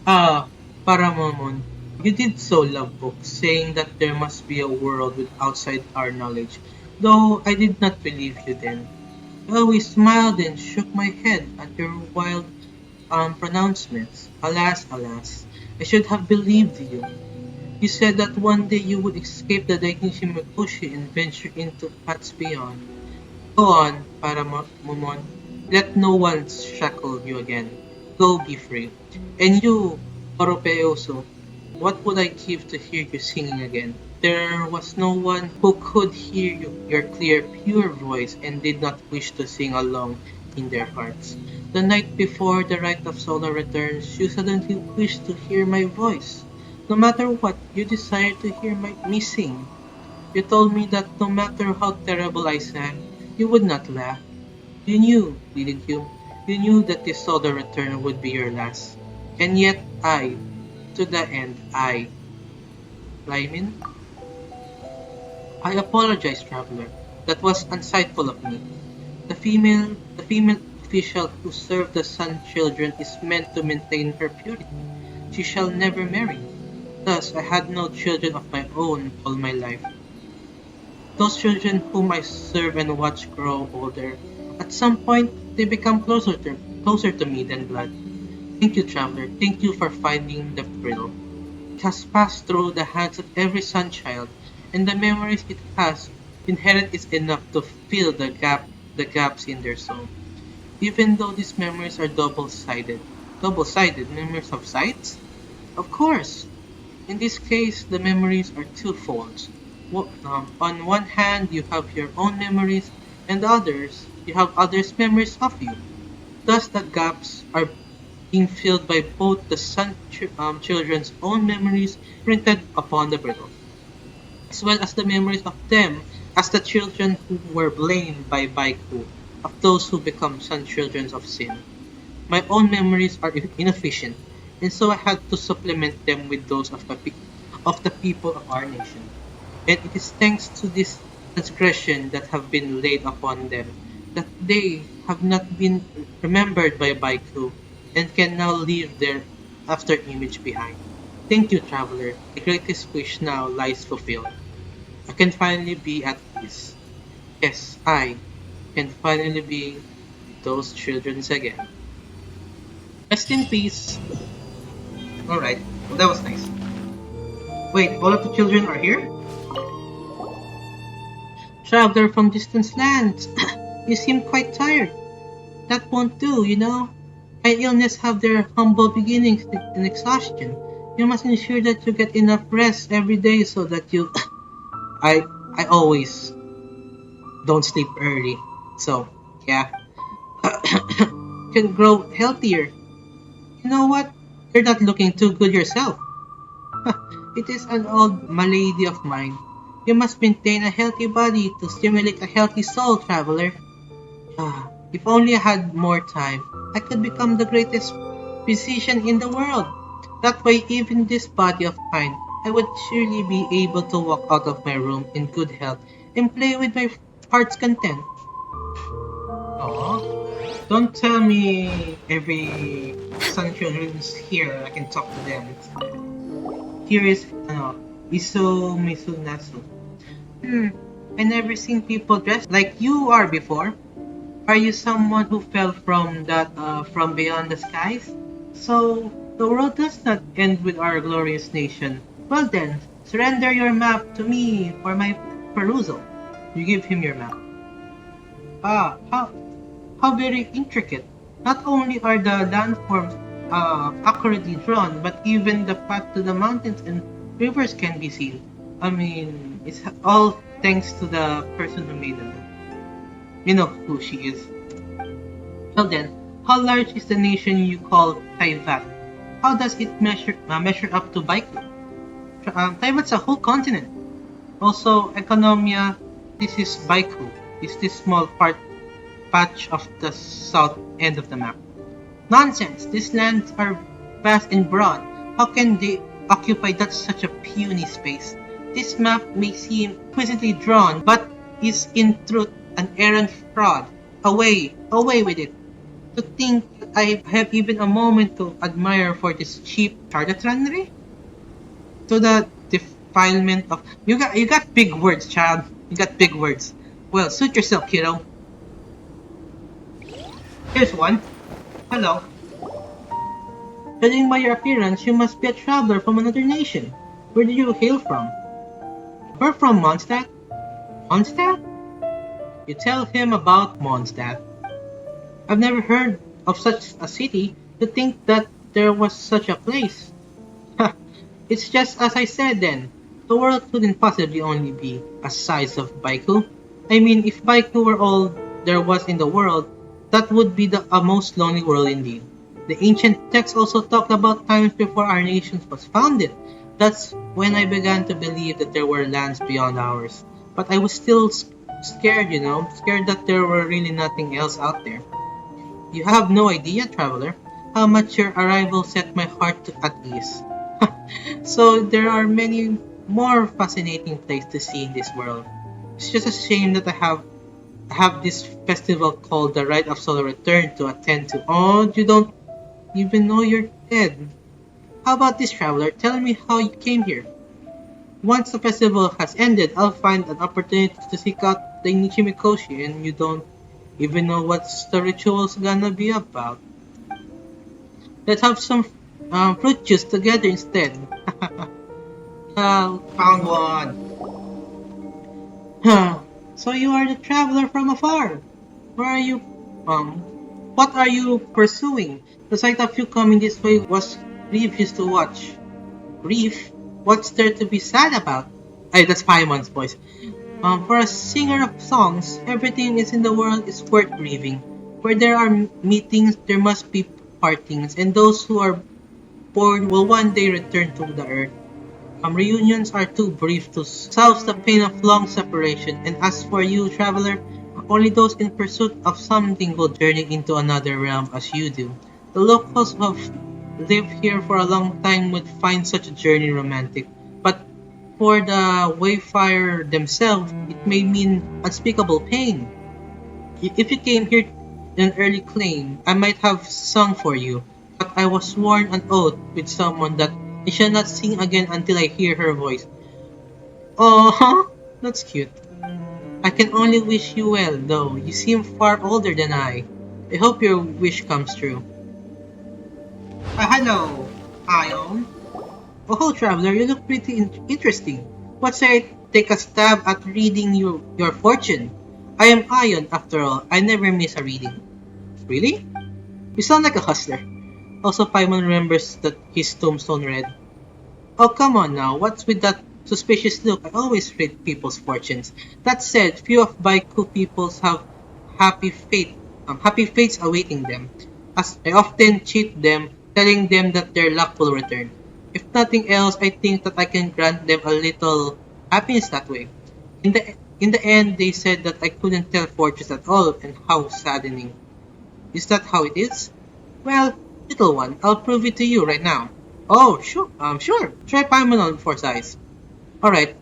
Ah, Paramamon. You did so love books, saying that there must be a world with outside our knowledge, though I did not believe you then. I always smiled and shook my head at your wild pronouncements. Alas, alas, I should have believed you. You said that one day you would escape the Dainichi Mikoshi and venture into paths beyond. Go on, Paramumon. Let no one shackle you again. Go be free. And you, Oropeoso, what would I give to hear you singing again? There was no one who could hear your clear, pure voice and did not wish to sing along in their hearts. The night before the rite of solar returns, you suddenly wished to hear my voice. No matter what, you desired to hear me sing. You told me that no matter how terrible I sang, you would not laugh. You knew, didn't you? You knew that this solar return would be your last. And yet to the end, Lyman, I apologize, traveler. That was unsightful of me. The female official who served the Sun Children is meant to maintain her purity. She shall never marry. Thus, I had no children of my own all my life. Those children whom I serve and watch grow older. At some point, they become closer to me than blood. Thank you, traveler. Thank you for finding the thrill. It has passed through the hands of every sun child, and the memories it has inherited is enough to fill the gaps in their soul. Even though these memories are double-sided memories of sights? Of course, in this case, the memories are twofold. On one hand, you have your own memories, and you have others' memories of you. Thus, the gaps are being filled by both the children's own memories printed upon the brittle, as well as the memories of them as the children who were blamed by Baiku, of those who become sun children of sin. My own memories are inefficient, and so I had to supplement them with those of the people of our nation. And it is thanks to this transgression that have been laid upon them that they have not been remembered by Baiku and can now leave their after image behind. Thank you, traveler. The greatest wish now lies fulfilled. I can finally be at peace. Yes, I can finally be with those children again. Rest in peace. Alright, well that was nice. Wait, all of the children are here? Traveler from distant lands. You seem quite tired. That won't do, you know. My illness have their humble beginnings in exhaustion. You must ensure that you get enough rest every day so that you I always don't sleep early. So yeah. Can grow healthier. You know what? You're not looking too good yourself. It is an old malady of mine. You must maintain a healthy body to stimulate a healthy soul, traveler. If only I had more time, I could become the greatest physician in the world. That way, even this body of mine, I would surely be able to walk out of my room in good health and play with my heart's content. Aw, don't tell me every Sun Children's here I can talk to them. Here is, Iso Misunasu. Hmm, I never seen people dressed like you are before. Are you someone who fell from beyond the skies? So the world does not end with our glorious nation. Well then, surrender your map to me for my perusal. You give him your map. Ah, how very intricate. Not only are the landforms accurately drawn, but even the path to the mountains and rivers can be seen. I mean, it's all thanks to the person who made them. You know who she is. Well then, how large is the nation you call Taivat? How does it measure up to Baiku? Taivat's a whole continent. Also, Enkanomiya, this is Baiku. Is this small patch of the south end of the map? Nonsense! These lands are vast and broad. How can they occupy such a puny space? This map may seem exquisitely drawn, but is in truth an errant fraud. Away, away with it! To think that I have even a moment to admire for this cheap charlatanry? To the defilement of you got big words, child. You got big words. Well, suit yourself, kiddo. Here's one. Hello. Judging by your appearance, you must be a traveler from another nation. Where do you hail from? We're from Mondstadt. Mondstadt? You tell him about Mondstadt. I've never heard of such a city. To think that there was such a place. Ha! It's just as I said then. The world couldn't possibly only be a size of Baiku. I mean, if Baiku were all there was in the world, that would be a most lonely world indeed. The ancient texts also talked about times before our nation was founded. That's when I began to believe that there were lands beyond ours. But I was still scared, scared that there were really nothing else out there. You have no idea, traveler, how much your arrival set my heart at ease. So there are many more fascinating places to see in this world. It's just a shame that I have this festival called the Rite of Solar Return to attend to. Oh, you don't even know you're dead. How about this, traveler? Tell me how you came here. Once the festival has ended, I'll find an opportunity to seek out Dainichi Mikoshi, and you don't even know what the ritual's gonna be about. Let's have some fruit juice together instead. Found one. So you are the traveler from afar. Where are you? Um, what are you pursuing? The sight of you coming this way was grievous to watch. Grief? What's there to be sad about? Ay, that's Paimon's voice. For a singer of songs, everything is in the world is worth grieving. Where there are meetings, there must be partings, and those who are born will one day return to the earth. Reunions are too brief to salve the pain of long separation, and as for you, traveler, only those in pursuit of something will journey into another realm as you do. The locals who have lived here for a long time would find such a journey romantic, but for the wayfarer themselves, it may mean unspeakable pain. If you came here in an early claim, I might have sung for you, but I was sworn an oath with someone that I shall not sing again until I hear her voice. Oh, that's cute. I can only wish you well, though you seem far older than I. I hope your wish comes true. Hello, Ion. Oh, traveler, you look pretty interesting. What say I take a stab at reading your fortune? I am Ion, after all. I never miss a reading. Really? You sound like a hustler. Also, Paimon remembers that his tombstone read, "Oh, come on now, what's with that suspicious look? I always read people's fortunes. That said, few of Baiku peoples have happy fate, happy fates awaiting them, as I often cheat them, telling them that their luck will return. If nothing else, I think that I can grant them a little happiness that way. In the end, they said that I couldn't tell fortunes at all, and how saddening. Is that how it is? Well, little one, I'll prove it to you right now." Oh, sure. Sure. Try Paimon for size. All right.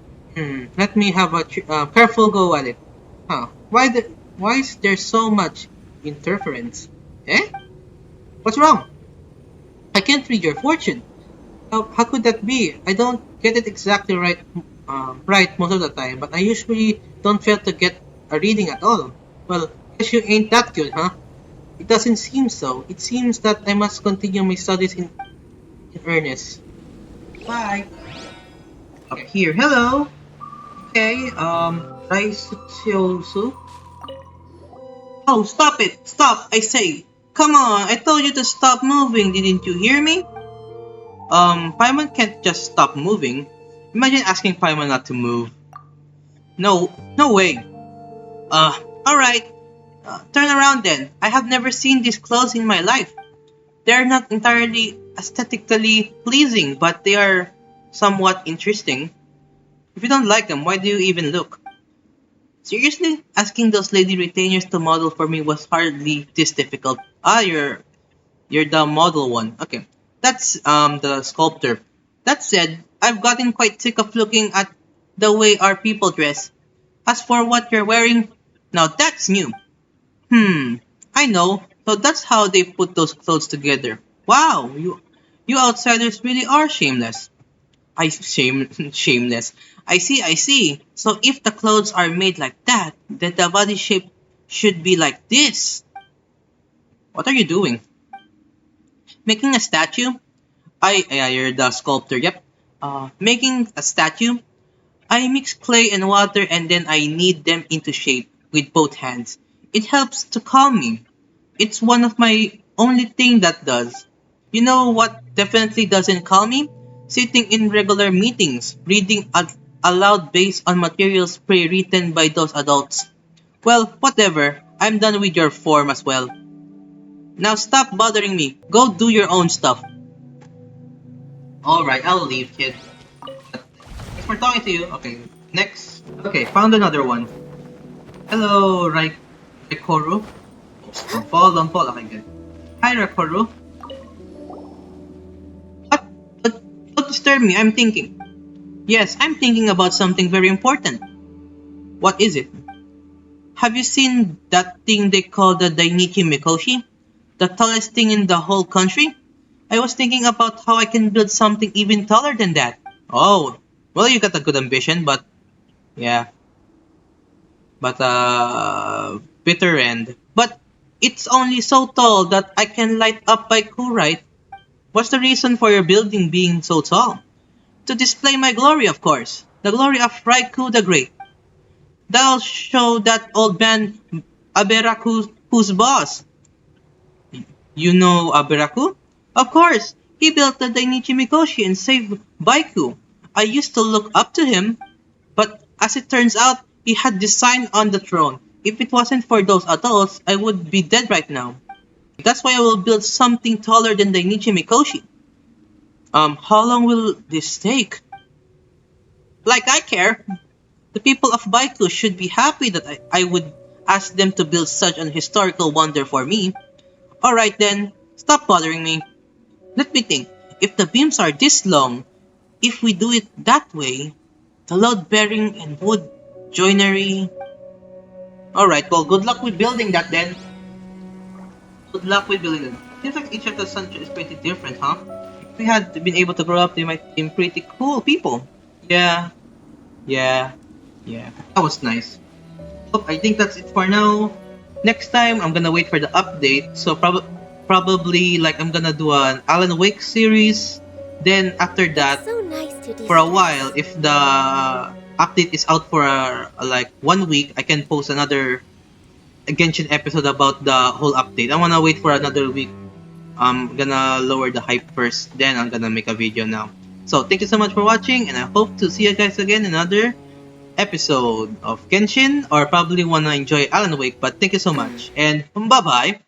Let me have a careful go at it. Huh? Why is there so much interference? Eh? What's wrong? I can't read your fortune. How could that be? I don't get it exactly right most of the time, but I usually don't fail to get a reading at all. Well, guess you ain't that good, huh? It doesn't seem so. It seems that I must continue my studies in earnest. Bye. Up here. Hello. Okay. Raisusu. Oh, stop it! Stop! I say. Come on! I told you to stop moving. Didn't you hear me? Paimon can't just stop moving. Imagine asking Paimon not to move. No, no way. All right. Turn around then. I have never seen these clothes in my life. They're not entirely aesthetically pleasing, but they are somewhat interesting. If you don't like them, why do you even look? Seriously? Asking those lady retainers to model for me was hardly this difficult. You're the model one. Okay. That's the sculptor. That said, I've gotten quite sick of looking at the way our people dress. As for what you're wearing, now that's new. Hmm, I know. So that's how they put those clothes together. Wow, you outsiders really are shameless. Shameless. I see. So if the clothes are made like that, then the body shape should be like this. What are you doing? Making a statue? Yeah, you're the sculptor, yep. Making a statue? I mix clay and water and then I knead them into shape. with both hands. It helps to calm me. It's one of my only thing that does. You know what definitely doesn't calm me? Sitting in regular meetings, reading aloud based on materials pre-written by those adults. Well, whatever. I'm done with your form as well. Now stop bothering me. Go do your own stuff. Alright, I'll leave, kid. Thanks for talking to you. Okay, next. Okay, found another one. Hello, Raikoru. Oops, don't fall. Okay, good. Hi, Raikoru. What? Don't disturb me. I'm thinking. Yes, I'm thinking about something very important. What is it? Have you seen that thing they call the Dainichi Mikoshi? The tallest thing in the whole country? I was thinking about how I can build something even taller than that. Oh, well, you got a good ambition, but yeah, bitter end. But it's only so tall that I can light up by coup, right? What's the reason for your building being so tall? To display my glory, of course. The glory of Raikou the Great. That'll show that old man Aberaku who's boss. You know Aberaku? Of course, he built the Dainichi Mikoshi and saved Baiku. I used to look up to him, but as it turns out, he had this sign on the throne. If it wasn't for those adults, I would be dead right now. That's why I will build something taller than Dainichi Mikoshi. How long will this take? Like I care. The people of Baiku should be happy that I would ask them to build such an historical wonder for me. Alright then, stop bothering me. Let me think. If the beams are this long, if we do it that way, the load bearing and wood joinery. Alright, well, good luck with building that then. Good luck with building it. Seems like each of the Sunchildren is pretty different, huh? If we had been able to grow up, they might be pretty cool people. Yeah, yeah, yeah. That was nice. Well, I think that's it for now. Next time, I'm gonna wait for the update. So probably like I'm gonna do an Alan Wake series. Then after that, So nice to for a de-stress. while, if the update is out for like 1 week, I can post another Genshin episode about the whole update. I wanna wait for another week. I'm gonna lower the hype first, then I'm gonna make a video now. So thank you so much for watching, and I hope to see you guys again in another episode of Genshin, or probably wanna enjoy Alan Wake. But thank you so much, and bye bye.